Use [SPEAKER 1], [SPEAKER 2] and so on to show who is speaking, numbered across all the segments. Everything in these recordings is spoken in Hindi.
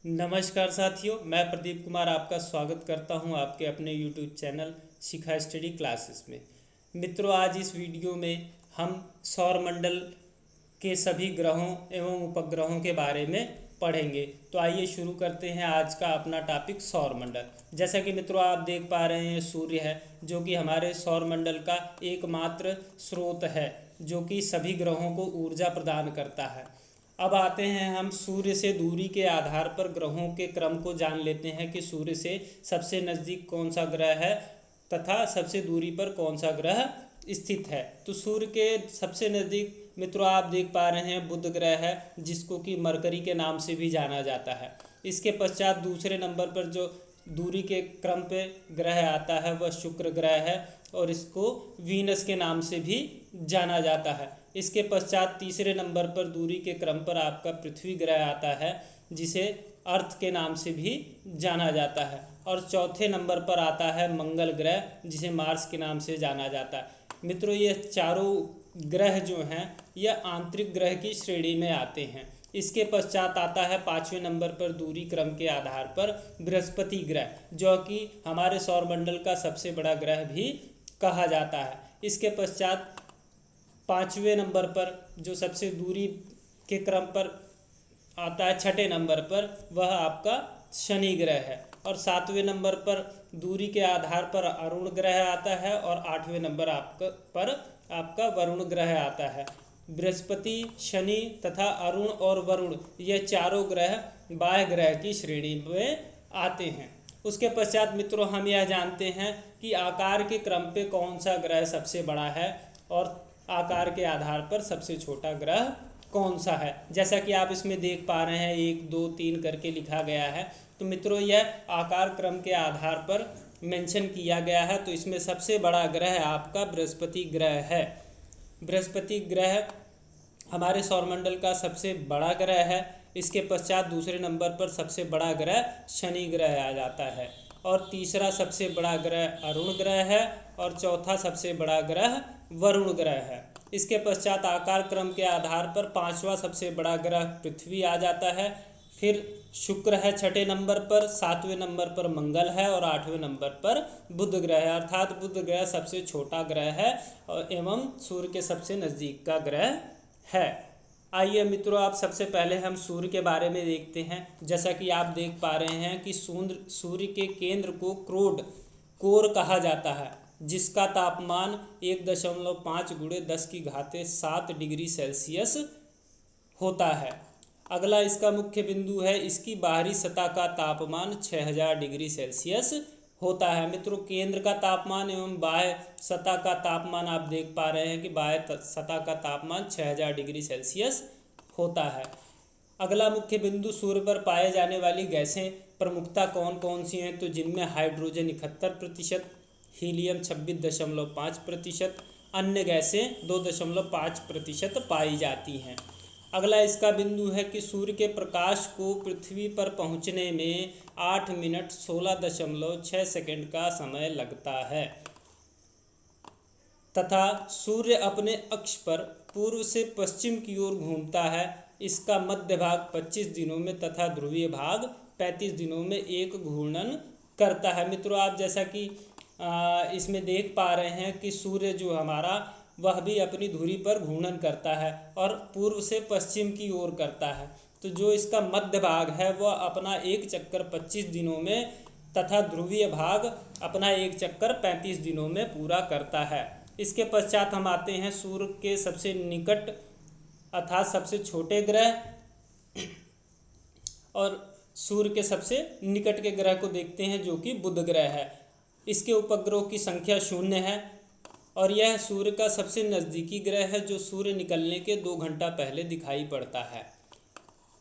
[SPEAKER 1] नमस्कार साथियों, मैं प्रदीप कुमार आपका स्वागत करता हूं आपके अपने YouTube चैनल शिखा स्टडी क्लासेस में। मित्रों, आज इस वीडियो में हम सौर मंडल के सभी ग्रहों एवं उपग्रहों के बारे में पढ़ेंगे। तो आइए शुरू करते हैं आज का अपना टॉपिक सौर मंडल। जैसा कि मित्रों आप देख पा रहे हैं, सूर्य है जो कि हमारे सौर मंडल का एकमात्र स्रोत है जो कि सभी ग्रहों को ऊर्जा प्रदान करता है। अब आते हैं हम सूर्य से दूरी के आधार पर ग्रहों के क्रम को जान लेते हैं कि सूर्य से सबसे नज़दीक कौन सा ग्रह है तथा सबसे दूरी पर कौन सा ग्रह स्थित है। तो सूर्य के सबसे नज़दीक मित्रों आप देख पा रहे हैं बुध ग्रह है, जिसको कि मरकरी के नाम से भी जाना जाता है। इसके पश्चात दूसरे नंबर पर जो दूरी के क्रम पे ग्रह आता है वह शुक्र ग्रह है और इसको वीनस के नाम से भी जाना जाता है। इसके पश्चात तीसरे नंबर पर दूरी के क्रम पर आपका पृथ्वी ग्रह आता है, जिसे अर्थ के नाम से भी जाना जाता है। और चौथे नंबर पर आता है मंगल ग्रह, जिसे मार्स के नाम से जाना जाता है। मित्रों, ये चारों ग्रह जो हैं यह आंतरिक ग्रह की श्रेणी में आते हैं। इसके पश्चात आता है पाँचवें नंबर पर दूरी क्रम के आधार पर बृहस्पति ग्रह, जो कि हमारे सौरमंडल का सबसे बड़ा ग्रह भी कहा जाता है। इसके पश्चात पाँचवें नंबर पर जो सबसे दूरी के क्रम पर आता है छठे नंबर पर, वह आपका शनि ग्रह है। और सातवें नंबर पर दूरी के आधार पर अरुण ग्रह आता है और आठवें नंबर आपका वरुण ग्रह आता है। बृहस्पति, शनि तथा अरुण और वरुण ये चारों ग्रह बाह्य ग्रह की श्रेणी में आते हैं। उसके पश्चात मित्रों हम यह जानते हैं कि आकार के क्रम पे कौन सा ग्रह सबसे बड़ा है और आकार के आधार पर सबसे छोटा ग्रह कौन सा है। जैसा कि आप इसमें देख पा रहे हैं 1, 2, 3 करके लिखा गया है। तो मित्रों यह आकार क्रम के आधार पर मेंशन किया गया है। तो इसमें सबसे बड़ा ग्रह आपका बृहस्पति ग्रह है। बृहस्पति ग्रह हमारे सौरमंडल का सबसे बड़ा ग्रह है। इसके पश्चात दूसरे नंबर पर सबसे बड़ा ग्रह शनि ग्रह आ जाता है और तीसरा सबसे बड़ा ग्रह अरुण ग्रह है और चौथा सबसे बड़ा ग्रह वरुण ग्रह है। इसके पश्चात आकार क्रम के आधार पर पांचवा सबसे बड़ा ग्रह पृथ्वी आ जाता है। फिर शुक्र है छठे नंबर पर, सातवें नंबर पर मंगल है और आठवें नंबर पर बुध ग्रह है। अर्थात बुध ग्रह सबसे छोटा ग्रह है और एवं सूर्य के सबसे नज़दीक का ग्रह है। आइए मित्रों, आप सबसे पहले हम सूर्य के बारे में देखते हैं। जैसा कि आप देख पा रहे हैं कि सूर्य के केंद्र को कोर कहा जाता है, जिसका तापमान 1.5 × 10⁻7 डिग्री सेल्सियस होता है। अगला इसका मुख्य बिंदु है, इसकी बाहरी सतह का तापमान 6000 डिग्री सेल्सियस होता है। मित्रों, केंद्र का तापमान एवं बाह्य सतह का तापमान आप देख पा रहे हैं कि बाह्य सतह का तापमान 6000 डिग्री सेल्सियस होता है। अगला मुख्य बिंदु, सूर्य पर पाए जाने वाली गैसें प्रमुखता कौन कौन सी हैं, तो जिनमें हाइड्रोजन 71%, हीलियम 26.5%, अन्य गैसें 2.5% पाई जाती हैं। अगला इसका बिंदु है कि सूर्य के प्रकाश को पृथ्वी पर पहुंचने में 8 मिनट 16.6 सेकंड का समय लगता है तथा सूर्य अपने अक्ष पर पूर्व से पश्चिम की ओर घूमता है। इसका मध्य भाग 25 दिनों में तथा ध्रुवीय भाग 35 दिनों में एक घूर्णन करता है। मित्रों, आप जैसा कि इसमें देख पा रहे हैं कि सूर्य जो हमारा वह भी अपनी धुरी पर घूर्णन करता है और पूर्व से पश्चिम की ओर करता है। तो जो इसका मध्य भाग है वह अपना एक चक्कर 25 दिनों में तथा ध्रुवीय भाग अपना एक चक्कर 35 दिनों में पूरा करता है। इसके पश्चात हम आते हैं सूर्य के सबसे निकट अर्थात सबसे छोटे ग्रह और सूर्य के सबसे निकट के ग्रह को देखते हैं, जो कि बुध ग्रह है। इसके उपग्रहों की संख्या 0 है और यह सूर्य का सबसे नज़दीकी ग्रह है, जो सूर्य निकलने के 2 घंटा पहले दिखाई पड़ता है।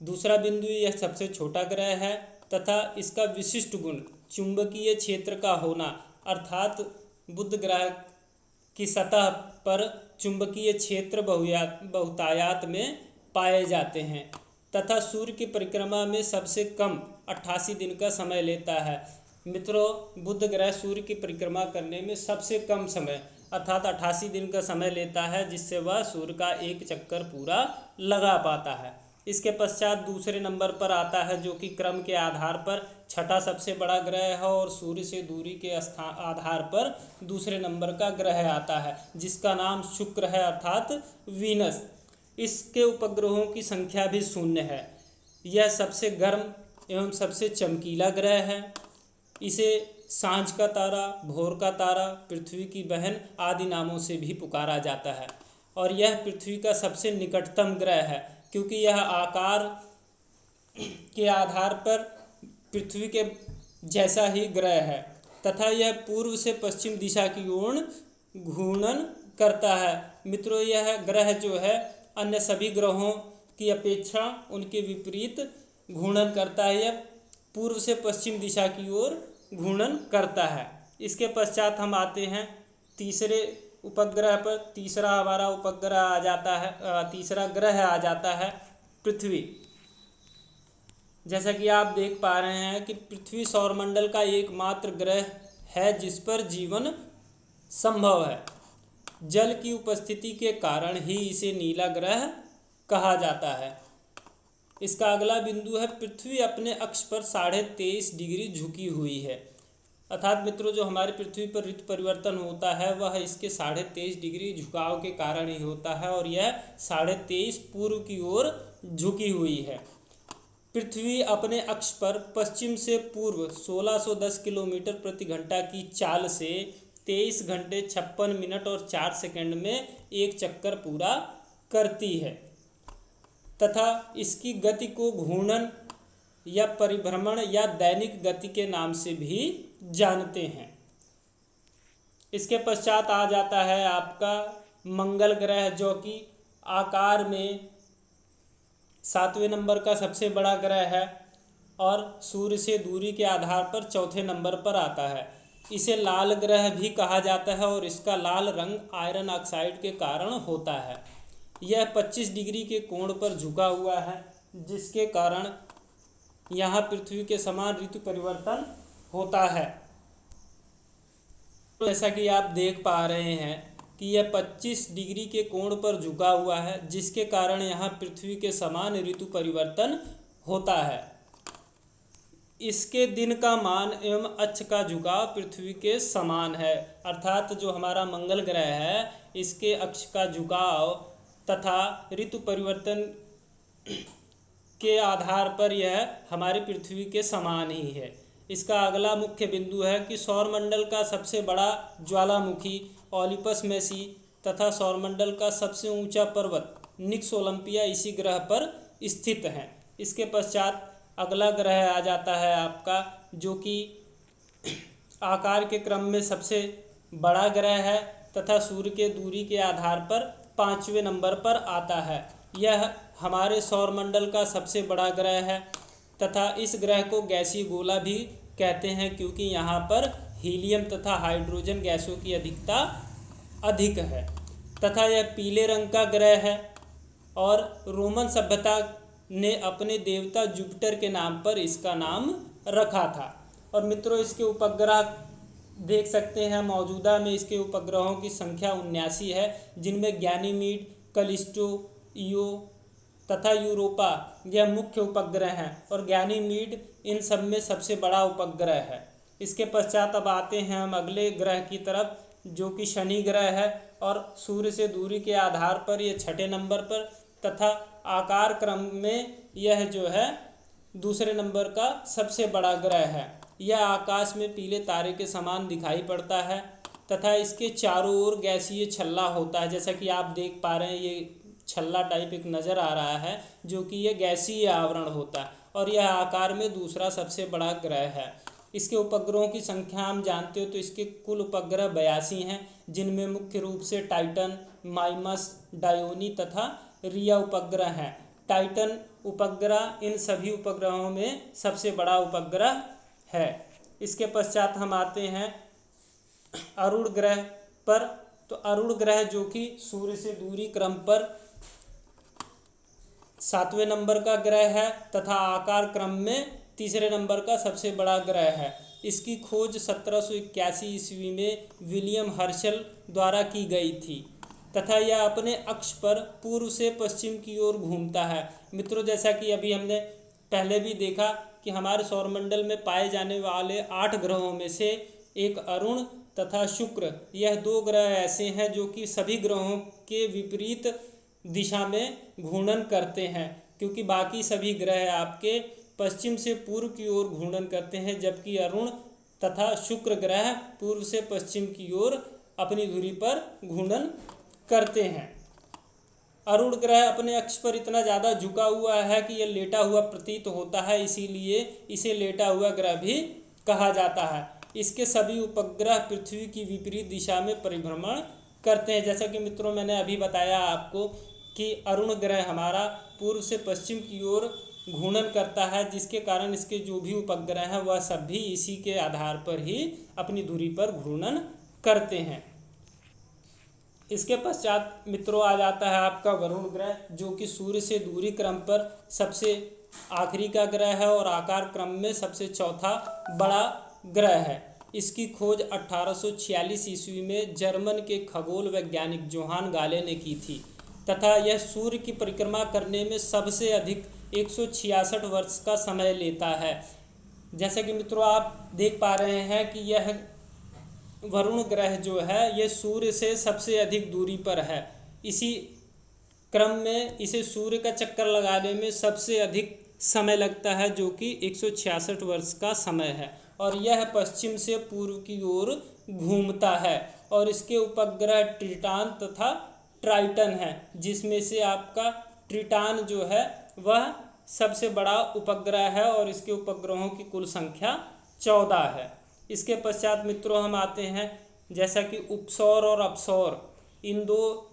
[SPEAKER 1] दूसरा बिंदु, यह सबसे छोटा ग्रह है तथा इसका विशिष्ट गुण चुंबकीय क्षेत्र का होना, अर्थात बुध ग्रह की सतह पर चुंबकीय क्षेत्र बहुतायत में पाए जाते हैं तथा सूर्य की परिक्रमा में सबसे कम 88 दिन का समय लेता है। मित्रों, बुध ग्रह सूर्य की परिक्रमा करने में सबसे कम समय अर्थात 88 दिन का समय लेता है, जिससे वह सूर्य का एक चक्कर पूरा लगा पाता है। इसके पश्चात दूसरे नंबर पर आता है जो कि क्रम के आधार पर छठा सबसे बड़ा ग्रह है और सूर्य से दूरी के आधार पर दूसरे नंबर का ग्रह आता है, जिसका नाम शुक्र है अर्थात वीनस। इसके उपग्रहों की संख्या भी 0 है। यह सबसे गर्म एवं सबसे चमकीला ग्रह है। इसे सांझ का तारा, भोर का तारा, पृथ्वी की बहन आदि नामों से भी पुकारा जाता है। और यह पृथ्वी का सबसे निकटतम ग्रह है, क्योंकि यह आकार के आधार पर पृथ्वी के जैसा ही ग्रह है तथा यह पूर्व से पश्चिम दिशा की ओर घूर्णन करता है। मित्रों, यह ग्रह जो है अन्य सभी ग्रहों की अपेक्षा उनके विपरीत घूर्णन करता है। यह पूर्व से पश्चिम दिशा की ओर घूर्णन करता है। इसके पश्चात हम आते हैं तीसरे उपग्रह पर। तीसरा हमारा उपग्रह आ जाता है, तीसरा ग्रह आ जाता है पृथ्वी। जैसा कि आप देख पा रहे हैं कि पृथ्वी सौरमंडल का एकमात्र ग्रह है जिस पर जीवन संभव है। जल की उपस्थिति के कारण ही इसे नीला ग्रह कहा जाता है। इसका अगला बिंदु है पृथ्वी अपने अक्ष पर 23.5 डिग्री झुकी हुई है। अर्थात मित्रों, जो हमारी पृथ्वी पर ऋतु परिवर्तन होता है वह इसके 23.5 डिग्री झुकाव के कारण ही होता है और यह 23.5 पूर्व की ओर झुकी हुई है। पृथ्वी अपने अक्ष पर पश्चिम से पूर्व 1610 किलोमीटर प्रति घंटा की चाल से 23 घंटे 56 मिनट और 4 सेकंड में एक चक्कर पूरा करती है तथा इसकी गति को घूर्णन या परिभ्रमण या दैनिक गति के नाम से भी जानते हैं। इसके पश्चात आ जाता है आपका मंगल ग्रह, जो कि आकार में 7वें नंबर का सबसे बड़ा ग्रह है और सूर्य से दूरी के आधार पर चौथे नंबर पर आता है। इसे लाल ग्रह भी कहा जाता है और इसका लाल रंग आयरन ऑक्साइड के कारण होता है। यह 25 डिग्री के कोण पर झुका हुआ है, जिसके कारण यहाँ पृथ्वी के समान ऋतु परिवर्तन होता है। जैसा कि आप देख पा रहे हैं कि यह 25 डिग्री के कोण पर झुका हुआ है, जिसके कारण यहाँ पृथ्वी के समान ऋतु परिवर्तन होता है। इसके दिन का मान एवं अक्ष का झुकाव पृथ्वी के समान है। अर्थात जो हमारा मंगल ग्रह है इसके अक्ष का झुकाव तथा ऋतु परिवर्तन के आधार पर यह हमारी पृथ्वी के समान ही है। इसका अगला मुख्य बिंदु है कि सौरमंडल का सबसे बड़ा ज्वालामुखी ओलिपस मेसी तथा सौरमंडल का सबसे ऊंचा पर्वत निक्स ओलंपिया इसी ग्रह पर स्थित है। इसके पश्चात अगला ग्रह आ जाता है आपका, जो कि आकार के क्रम में सबसे बड़ा ग्रह है तथा सूर्य के दूरी के आधार पर 5वें नंबर पर आता है। यह हमारे सौरमंडल का सबसे बड़ा ग्रह है तथा इस ग्रह को गैसीय गोला भी कहते हैं, क्योंकि यहाँ पर हीलियम तथा हाइड्रोजन गैसों की अधिकता अधिक है तथा यह पीले रंग का ग्रह है। और रोमन सभ्यता ने अपने देवता जुपिटर के नाम पर इसका नाम रखा था। और मित्रों, इसके उपग्रह देख सकते हैं, मौजूदा में इसके उपग्रहों की संख्या 79 है, जिनमें गैनीमीड, कलिस्टो, ईओ तथा यूरोपा यह मुख्य उपग्रह हैं और गैनीमीड इन सब में सबसे बड़ा उपग्रह है। इसके पश्चात अब आते हैं हम अगले ग्रह की तरफ, जो कि शनि ग्रह है और सूर्य से दूरी के आधार पर यह 6ठे नंबर पर तथा आकार क्रम में यह जो है दूसरे नंबर का सबसे बड़ा ग्रह है। यह आकाश में पीले तारे के समान दिखाई पड़ता है तथा इसके चारों ओर गैसीय छल्ला होता है। जैसा कि आप देख पा रहे हैं, ये छल्ला टाइप एक नज़र आ रहा है, जो कि यह गैसीय आवरण होता है और यह आकार में दूसरा सबसे बड़ा ग्रह है। इसके उपग्रहों की संख्या हम जानते हो तो इसके कुल उपग्रह 82 हैं, जिनमें मुख्य रूप से टाइटन, माइमस, डायोनी तथा रिया उपग्रह हैं। टाइटन उपग्रह इन सभी उपग्रहों में सबसे बड़ा उपग्रह है। इसके पश्चात हम आते हैं अरुण ग्रह पर। तो अरुण ग्रह जो कि सूर्य से दूरी क्रम पर 7वें नंबर का ग्रह है तथा आकार क्रम में तीसरे नंबर का सबसे बड़ा ग्रह है। इसकी खोज 1781 ईस्वी में विलियम हर्शल द्वारा की गई थी तथा यह अपने अक्ष पर पूर्व से पश्चिम की ओर घूमता है। मित्रों, जैसा कि अभी हमने पहले भी देखा कि हमारे सौरमंडल में पाए जाने वाले 8 ग्रहों में से एक अरुण तथा शुक्र, यह 2 ग्रह ऐसे हैं जो कि सभी ग्रहों के विपरीत दिशा में घूर्णन करते हैं, क्योंकि बाकी सभी ग्रह आपके पश्चिम से पूर्व की ओर घूर्णन करते हैं, जबकि अरुण तथा शुक्र ग्रह पूर्व से पश्चिम की ओर अपनी धुरी पर घूर्णन करते हैं। अरुण ग्रह अपने अक्ष पर इतना ज़्यादा झुका हुआ है कि यह लेटा हुआ प्रतीत होता है, इसीलिए इसे लेटा हुआ ग्रह भी कहा जाता है। इसके सभी उपग्रह पृथ्वी की विपरीत दिशा में परिभ्रमण करते हैं। जैसा कि मित्रों मैंने अभी बताया आपको कि अरुण ग्रह हमारा पूर्व से पश्चिम की ओर घूर्णन करता है, जिसके कारण इसके जो भी उपग्रह हैं वह सब भी इसी के आधार पर ही अपनी धुरी पर घूर्णन करते हैं। इसके पश्चात मित्रों आ जाता है आपका वरुण ग्रह, जो कि सूर्य से दूरी क्रम पर सबसे आखिरी का ग्रह है और आकार क्रम में सबसे चौथा बड़ा ग्रह है। इसकी खोज 1846 ईस्वी में जर्मन के खगोल वैज्ञानिक जोहान गाले ने की थी तथा यह सूर्य की परिक्रमा करने में सबसे अधिक 166 वर्ष का समय लेता है। जैसे कि मित्रों आप देख पा रहे हैं कि यह वरुण ग्रह जो है ये सूर्य से सबसे अधिक दूरी पर है। इसी क्रम में इसे सूर्य का चक्कर लगाने में सबसे अधिक समय लगता है, जो कि 166 वर्ष का समय है, और यह पश्चिम से पूर्व की ओर घूमता है। और इसके उपग्रह ट्रिटान तथा ट्राइटन है, जिसमें से आपका ट्रिटान जो है वह सबसे बड़ा उपग्रह है और इसके उपग्रहों की कुल संख्या 14 है। इसके पश्चात मित्रों हम आते हैं, जैसा कि उपसौर और अपसौर, इन 2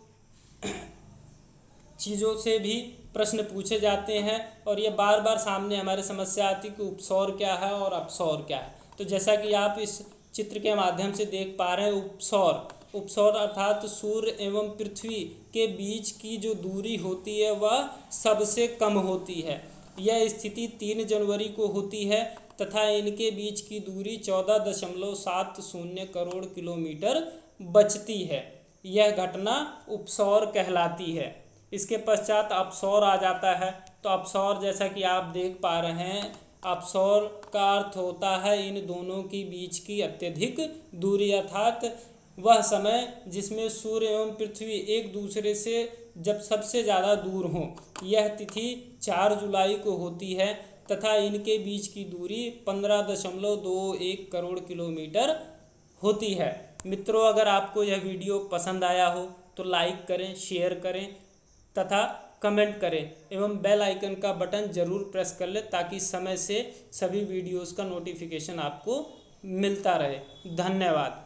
[SPEAKER 1] चीज़ों से भी प्रश्न पूछे जाते हैं और ये बार बार सामने हमारे समस्या आती है कि उपसौर क्या है और अपसौर क्या है। तो जैसा कि आप इस चित्र के माध्यम से देख पा रहे हैं, उपसौर अर्थात सूर्य एवं पृथ्वी के बीच की जो दूरी होती है वह सबसे कम होती है। यह स्थिति 3 जनवरी को होती है तथा इनके बीच की दूरी 14.70 करोड़ किलोमीटर बचती है। यह घटना उपसौर कहलाती है। इसके पश्चात अपसौर आ जाता है। तो अपसौर जैसा कि आप देख पा रहे हैं, अपसौर का अर्थ होता है इन दोनों के बीच की अत्यधिक दूरी, अर्थात वह समय जिसमें सूर्य एवं पृथ्वी एक दूसरे से जब सबसे ज़्यादा दूर हों। यह तिथि 4 जुलाई को होती है तथा इनके बीच की दूरी 15.21 करोड़ किलोमीटर होती है। मित्रों, अगर आपको यह वीडियो पसंद आया हो तो लाइक करें, शेयर करें तथा कमेंट करें एवं बेल आइकन का बटन ज़रूर प्रेस कर लें, ताकि समय से सभी वीडियोस का नोटिफिकेशन आपको मिलता रहे। धन्यवाद।